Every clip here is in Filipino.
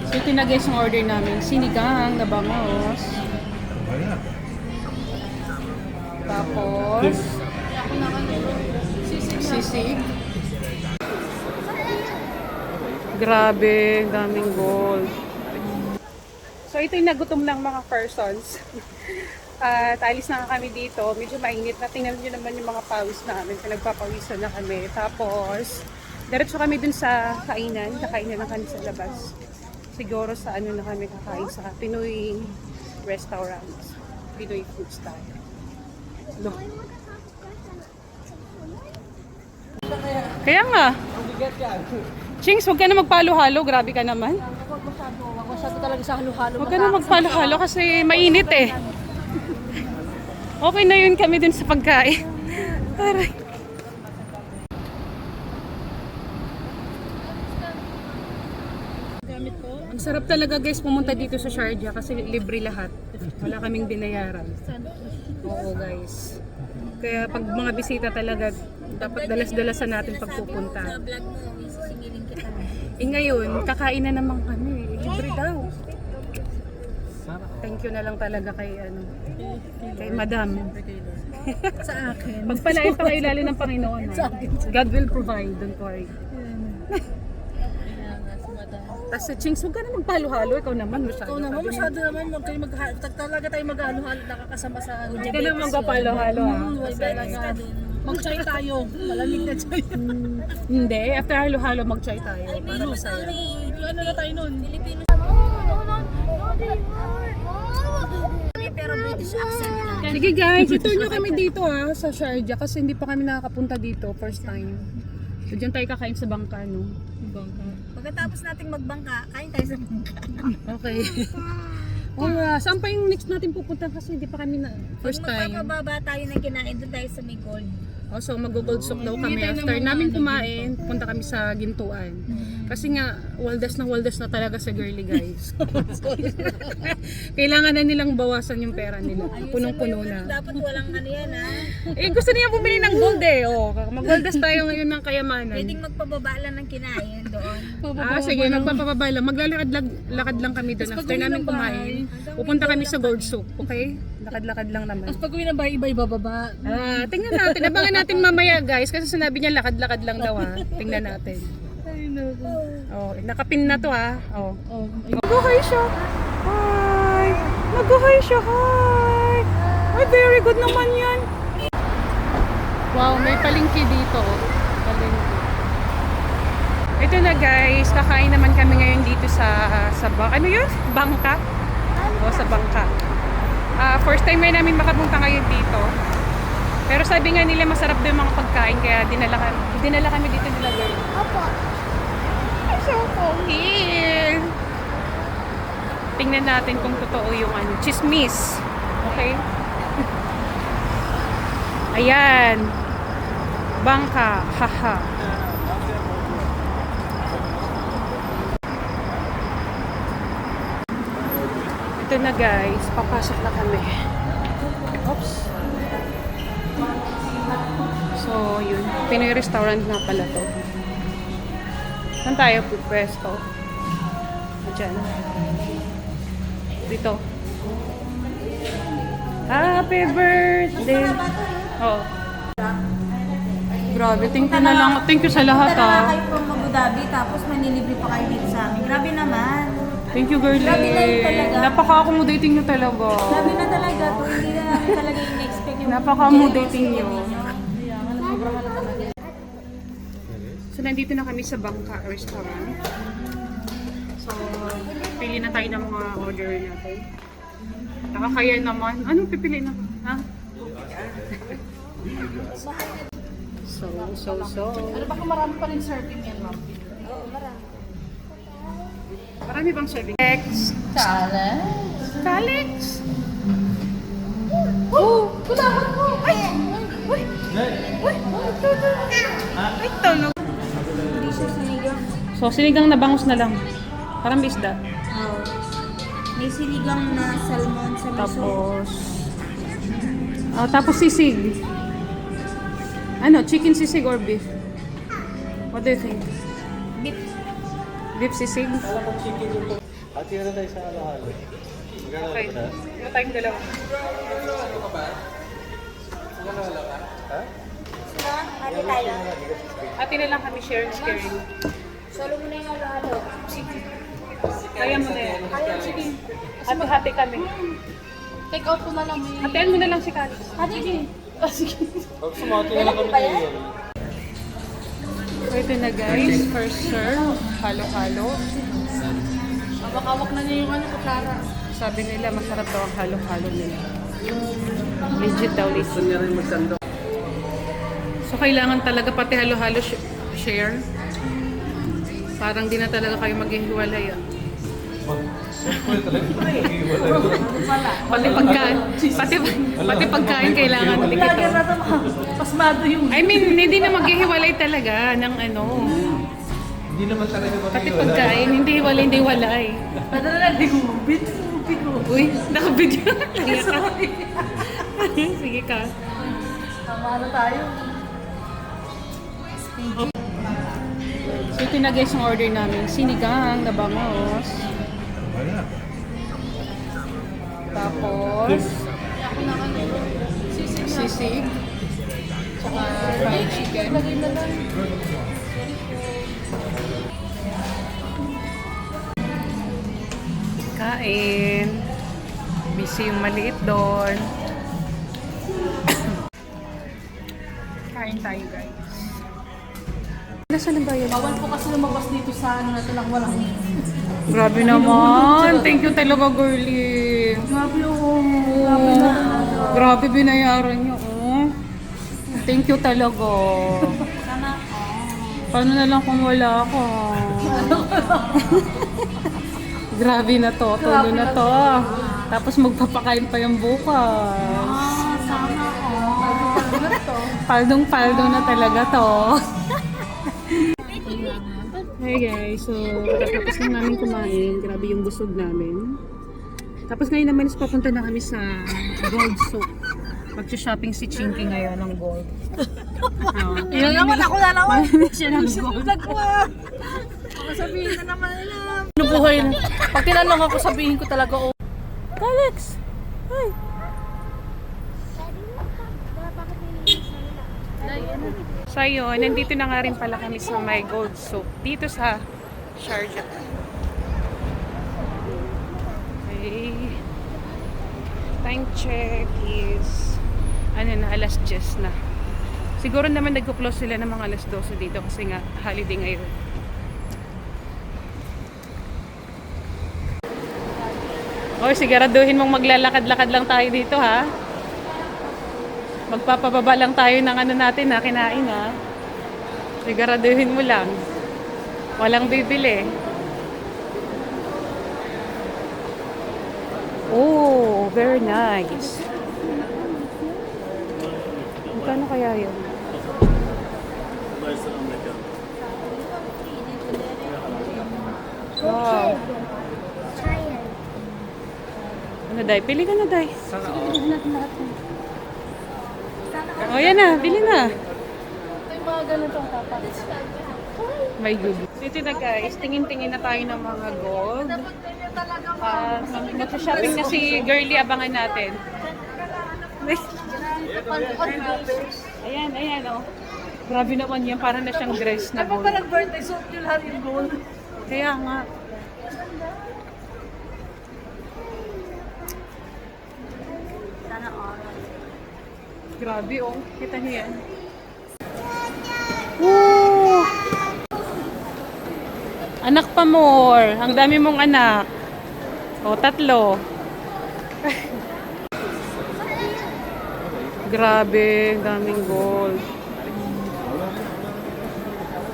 So ito na guys yung order namin. Sinigang na bangos. Tapos sisig. Grabe, daming gold. So ito yung nagutom ng mga persons. At alis na kami dito. Medyo mainit na. Tingnan nyo naman yung mga pawis namin. Nagpapawisan na kami. Tapos, diretso kami dun sa kainan. Kakainan na kami sa labas. Siguro sa ano na kami kakain sa Pinoy restaurants. Pinoy food style. Look. Kaya nga. Chings, huwag ka na magpalo-halo. Grabe ka naman. Huwag masyado talaga sa halo-halo. Huwag ka na magpalo-halo kasi mainit eh. Okay na yun kami dun sa pagkain. Aray. Ang sarap talaga guys pumunta dito sa Sharjah kasi libre lahat. Wala kaming binayaran. Oo guys. Kaya pag mga bisita talaga, dapat dalas-dalasan natin pagpupunta. Sa vlog mo, sisingilin kita. Ngayon, kakain na naman kami. Libre daw. Thank you na lang talaga kay kay Madam. Sa akin. Magpalain pa kayo lalo ng Panginoon. God will provide, don't worry. Tapos sa Chings, huwag ka na magpalo-halo. Ikaw naman, masyado. Ikaw naman, masyado naman. Talaga tayo mag-halo-halo. Nakakasama sa Huwag ka na magpalo-halo ha. Talaga. Mag-chai tayo. Malamig na chai. Hindi, after halo-halo, mag-chai tayo. Para masaya. Ano na tayo nun? Filipino. Pero British accent lang. Sige guys, ito nyo kami dito sa Sharjah kasi hindi pa kami nakakapunta dito first time. So dyan tayo kakain sa bangka, no? Bangka. Pagkatapos nating magbangka, kain tayo sa bangka. Okay. Saan pa yung next natin pupunta kasi hindi pa kami na first time. Magpapababa tayo ng kinain, doon tayo sa may gold. So mag-gold soak daw kami after namin kumain, punta kami sa Gintuan. Kasi nga, waldas na talaga sa girly guys. Kailangan na nilang bawasan yung pera nila. Punong-puno na. Dapat walang ano yan Gusto niya bumili ng gold eh. Mag-waldas tayo ngayon ng kayamanan. Pwedeng magpababa lang ng kinain doon. Sige, magpapababa lang. Maglalakad lang kami doon after namin kumain. Pupunta kami sa gold soak, okay? Lakad-lakad lang naman. Tapos pag uwi ng bahay, iba bababa. Tingnan natin. Abangan natin mamaya guys. Kasi sinabi niya lakad-lakad lang daw Tingnan natin. Ay, naku. Nakapin na to Mag-hi siya. Hi. Mag-hi siya. Hi. Ay, very good naman yan. Wow, may palengke dito. Palengke. Ito na guys. Kakain naman kami ngayon dito sa ano yun? Bangka? Sa bangka. First time ngayon namin makapunta ngayon dito. Pero sabi nga nila masarap daw yung mga pagkain kaya dinala kami dito nila girl. Opo. So cool. Tingnan natin kung totoo yung chismis. Okay? Ayan. Bangka. Haha. Ito na guys. Papasok na kami. Oops. So, yun. Pinoy restaurant na pala to. Saan tayo pwesto? Diyan. Dito. Happy birthday! Grabe, thank you na lang. Thank you sa lahat Kayo from Abu Dhabi, tapos manilibre pa kayo dito sa amin. Grabe naman. Thank you girlie. Grabe na yun talaga. Napaka-accommodating nyo talaga. Grabe na talaga. Hindi na namin talaga in-expect yung Napaka-accommodating nyo. So, nandito na kami sa Bangka Restaurant. So, pili na tayo ng mga order natin. Nakakaya naman. Anong pipili na? So. Ano ba kung marami pa rin serving yan, ma'am? Oo, marami. Marami bang serving? Kalex! Kulaman mo! Ay! Uy! Ay, tulog. Hindi siya sinigang. So, sinigang na bangus na lang. Parang bisda. Oh. May sinigang na salmon sa miso. Tapos sisig. Chicken sisig or beef? What do you think? Beef. Beef sisig? Hati na tayo sa halo-halo. Magkano Okay. na? Ano tayong dalawa? Ha? Sino? Ate tayo. Ate na lang kami share sharing. Solo mo na yung halo-halo. Kaya mo na yan. Hati-hati kami. Take out ko na lang. Hatian mo na lang si Kali. Ate, sige. Pag sumati na lang kami ba yan? ngayon. So ito na guys, first serve, halo-halo. Awak-awak na niya yung kutsara. Sabi nila masarap daw ang halo-halo nila. Legit daw, legit. Gusto niya rin magsando. So kailangan talaga pati halo-halo share. Parang di na talaga kayo maghihiwalay ah. Siyempre talaga mag-iwalay. Pati pagkain, pati pagkain kailangan dikit. Pasmado yung... I mean, hindi na maghihiwalay talaga ng ano. Hindi naman talaga Pati mag-iwalay. pagkain, hindi hiwalay. Padala na, di ko. Bit ko. Uy, nakabidyo. Sige ka. Tama na tayo. So ito na guys ang order namin. Sinigang na bangos. Tapos, sisig. Tsaka fried chicken. Kain. Busy yung maliit doon. Kain tayo guys. Nasaan ang bayan? Bawal po kasi lumabas dito sa ano na ito lang walang... Grabe naman. Thank you talaga, girlie. Grabe oh. Grabe binayaran niyo, oh. Thank you talaga. Sana Paano na lang kung wala ako? Grabe na to. Tulo na to. Tapos magpapakain pa yung bukas. sana Paldong-paldo na talaga to. Hey guys, so tapos na namin kumain. Grabe yung busog namin. Tapos ngayon naman is papunta na kami sa Gold Souk. Mag-shopping si Chinky ngayon ng Gold. Yun naman ako na naman. Siya ng Gold. Baka sabihin na naman nila. Ano buhay na? Pag tinanong ako, sabihin ko talaga, oh. Alex! Hi! So yun, nandito na nga rin pala kami sa My Gold Souk. Dito sa Sharjah. Okay. Time check is ano na, alas 10 na. Siguro naman nagko-close sila ng mga alas 12 dito kasi nga holiday ngayon. O, siguraduhin mong maglalakad-lakad lang tayo dito ha. Magpapababa lang tayo ng ano natin ha, kinain ha. Siguraduhin mo lang. Walang bibili. Oh, very nice. Magkano kaya yun? Wow. Ano, Day? Pili ka na, Day. O, yan na. Bili na. May mga ganitong tapat. My goodness. Dito na guys, tingin-tingin na tayo ng mga gold. Mag-shopping na si Girlie, abangan natin. Ayan, ayan oh. Grabe naman yan, parang na siyang dress na gold. Parang birthday, so you'll have in gold. Kaya nga. Sana all. Grabe oh, kita niyo yan. Woo! Anak pa more. Ang dami mong anak. O, 3. Grabe, daming gold.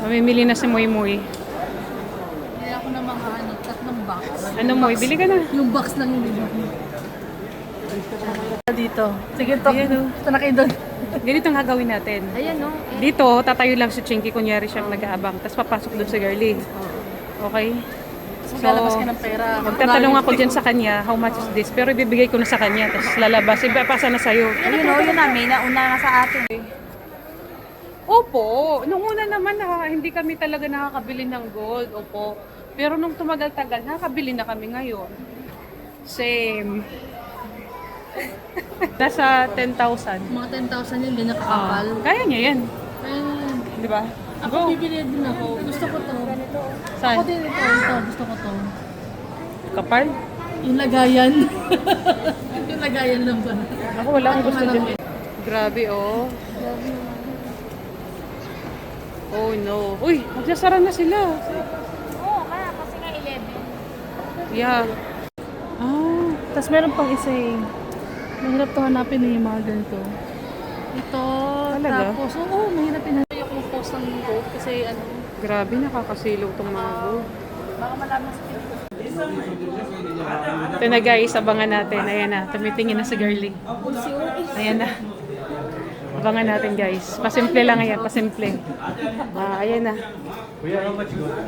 Mamimili na si Moy Moy. Hindi ako ng mga ano, 3 box. Ano Moy, bili ka na. Yung box lang yung bili. Dito. Sige to. Ayan, oh. Ito na kayo doon. Ganito ang gagawin natin. Ayan no. Dito, tatayo lang si Chinky, kunyari siyang nag-aabang. Tapos papasok doon si Girlie. Okay? So, lalabas ka ng pera. Magtatanong ako dyan sa kanya, how much is this? Pero ibibigay ko na sa kanya, tapos lalabas. Ipapasa na sa'yo. Ayun o, yun namin. Nauna nga sa atin. Opo, nung una naman hindi kami talaga nakakabili ng gold. Opo. Pero nung tumagal-tagal, nakakabili na kami ngayon. Same. Nasa 10,000. Mga 10,000 yun, ganyan kakapal. Kaya niya yan. Ayun. Di ba? Ako bibili din ako. Gusto ko to. Saan? Ako din ito. Gusto ko to. Kapal? Yung lagayan. Yung lagayan lang ba? Ako wala akong gusto dyan. Grabe, oh. Oh, no. Uy, magsasara na sila. Oo, kasi nga 11. Yeah. Ah, tapos meron pang isa eh. Mahirap to hanapin eh, yung mga ganito. Ito, Talaga? tapos, oo, mahirap hanapin yung post ng gold kasi ano, Grabe, nakakasilaw tong mga go. baka malaman sa pinto. Ito na guys, abangan natin. Ayan na, tumitingin na si Girlie. Ayan na. Abangan natin guys. Pasimple lang yan, pasimple. Ayan na. Kuya, how much you want?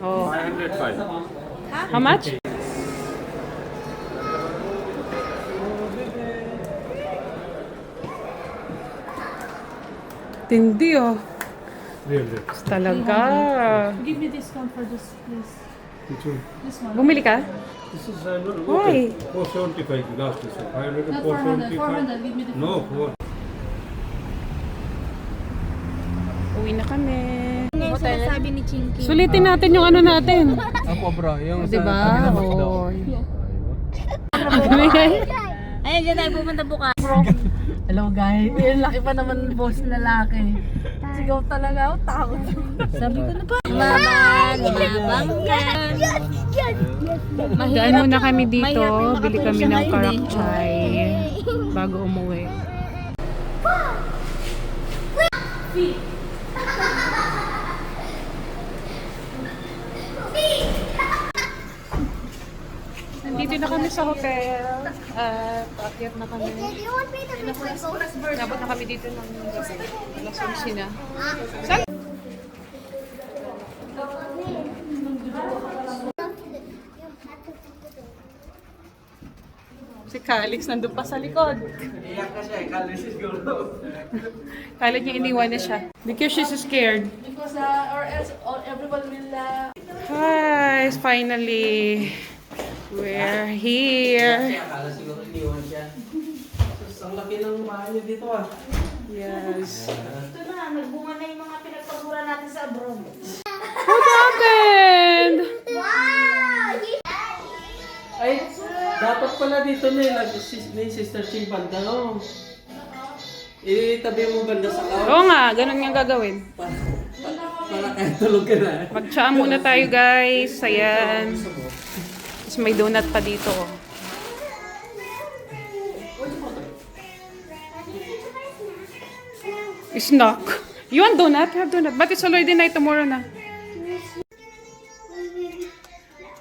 Oh. 505. How much? Tindi oh. 300. Talaga. Give me discount for this, please. Which one? This one. Bumili ka? This is Why? 475 last this one. 500 Not 400, 400, give me the No, 4. Uwi na kami. Ngayon sinasabi ni Chinky. Sulitin natin yung ano natin. Ako bro, yung Diba? Oh. Ayun, dyan tayo pumunta bukas. Hello guys, yung laki pa naman boss na laki. Sigaw talaga ako, takot. Sabi ko na pa. Mabang ka. Dahil muna kami dito, mahirap bili kami makatulog ng siya karak ngayon, chai bago umuwi. Nandito na kami sa hotel at paakyat na kami. Nabot na kami dito ng gabi. Alas 11 na. Saan? Si Calix nandun pa sa likod. Iyak ka siya, Calix is siguro. Kala niya iniwan na siya. Because she's scared. Because or else everyone will Hi, finally. We're here. Akala siguro iniwan siya. Ang laki ng bahay niya dito ah. Yes. Ito na, nagbunga na yung mga pinagpagura natin sa abroad. What happened? Ay, dapat pala dito na yung Sister Ching banda, no? Itabi mo banda sa couch. Oo nga, ganun nga gagawin. Para kahit tulog ka na. Mag-tsaa muna tayo guys. Ayan. Tapos may donut pa dito. Snack. You want donut? Have donut. But it's already night tomorrow na.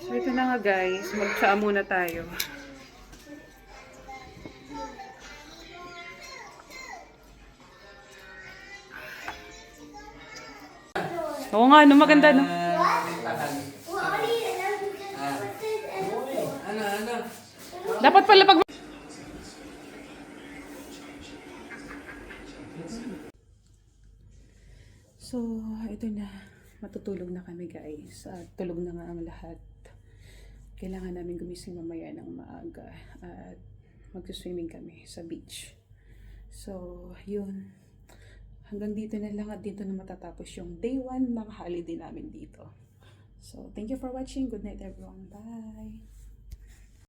So ito na nga guys. Mag-tsaa muna tayo. Oo nga, no, maganda no. Dapat pala pag... So, ito na. Matutulog na kami guys. At tulog na nga ang lahat. Kailangan namin gumising mamaya ng maaga. At mag-swimming kami sa beach. So, yun. Hanggang dito na lang at dito na matatapos yung day 1 ng holiday namin dito. So, thank you for watching. Good night everyone. Bye!